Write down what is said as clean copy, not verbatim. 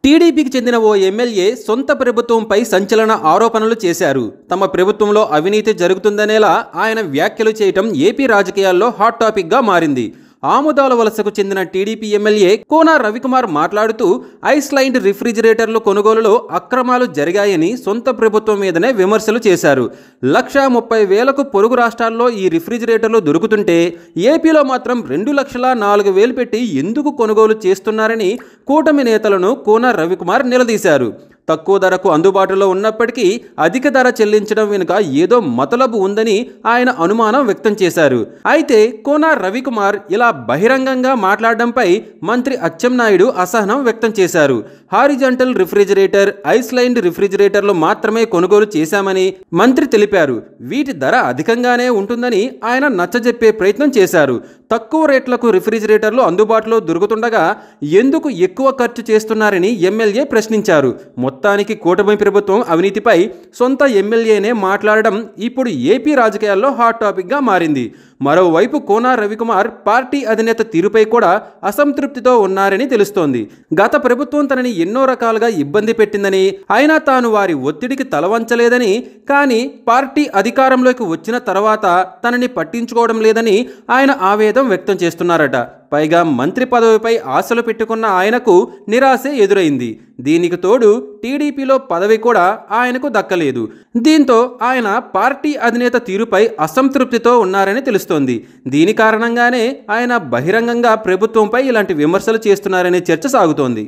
టీడీపీకి చెందిన ఓ ఎమ్మెల్యే సొంత ప్రభుత్వంపై సంచలన ఆరోపణలు చేశారు. తమ ప్రభుత్వంలో అవినీతి జరుగుతుందనేలా ఆయన వ్యాఖ్యలు చేయటం ఏపీ రాజకీయాల్లో హాట్ టాపిక్గా మారింది. ఆముదాల వలసకు చెందిన టీడీపీ ఎమ్మెల్యే కోన రవికుమార్ మాట్లాడుతూ ఐస్లైండ్ రిఫ్రిజిరేటర్లు కొనుగోలులో అక్రమాలు జరిగాయని సొంత ప్రభుత్వం మీదనే విమర్శలు చేశారు. 1,30,000కు పొరుగు రాష్ట్రాల్లో ఈ రిఫ్రిజిరేటర్లు దొరుకుతుంటే ఏపీలో మాత్రం 2,04,000 పెట్టి ఎందుకు కొనుగోలు చేస్తున్నారని కూటమి నేతలను కోన రవికుమార్ నిలదీశారు. తక్కువ ధరకు అందుబాటులో ఉన్నప్పటికీ అధిక ధర చెల్లించడం వెనుక ఏదో మతలబు ఉందని ఆయన అనుమానం వ్యక్తం చేశారు. అయితే కోన రవికుమార్ ఇలా బహిరంగంగా మాట్లాడడంపై మంత్రి అచ్చెన్నాయుడు అసహనం వ్యక్తం చేశారు. హారిజాంటల్ రిఫ్రిజిరేటర్, ఐస్లైండ్ రిఫ్రిజిరేటర్లు మాత్రమే కొనుగోలు చేశామని మంత్రి తెలిపారు. వీటి ధర అధికంగానే ఉంటుందని ఆయన నచ్చజెప్పే ప్రయత్నం చేశారు. తక్కువ రేట్లకు రిఫ్రిజిరేటర్లు అందుబాటులో దొరుకుతుండగా ఎందుకు ఎక్కువ ఖర్చు చేస్తున్నారని ఎమ్మెల్యే ప్రశ్నించారు. మొత్తానికి కూటమి ప్రభుత్వం అవినీతిపై సొంత ఎమ్మెల్యేనే మాట్లాడడం ఇప్పుడు ఏపీ రాజకీయాల్లో హాట్ టాపిక్గా మారింది. మరోవైపు కోన రవికుమార్ పార్టీ అధినేత తీరుపై కూడా అసంతృప్తితో ఉన్నారని తెలుస్తోంది. గత ప్రభుత్వం తనని ఎన్నో రకాలుగా ఇబ్బంది పెట్టిందని, అయినా తాను వారి ఒత్తిడికి తలవంచలేదని, కానీ పార్టీ అధికారంలోకి వచ్చిన తర్వాత తనని పట్టించుకోవడం లేదని ఆయన ఆవేదన వ్యక్తం చేస్తున్నారట. పైగా మంత్రి పదవిపై ఆశలు పెట్టుకున్న ఆయనకు నిరాశే ఎదురైంది. దీనికి తోడు టీడీపీలో పదవి కూడా ఆయనకు దక్కలేదు. దీంతో ఆయన పార్టీ అధినేత తీరుపై అసంతృప్తితో ఉన్నారని తెలుస్తోంది. దీని కారణంగానే ఆయన బహిరంగంగా ప్రభుత్వంపై ఇలాంటి విమర్శలు చేస్తున్నారనే చర్చ సాగుతోంది.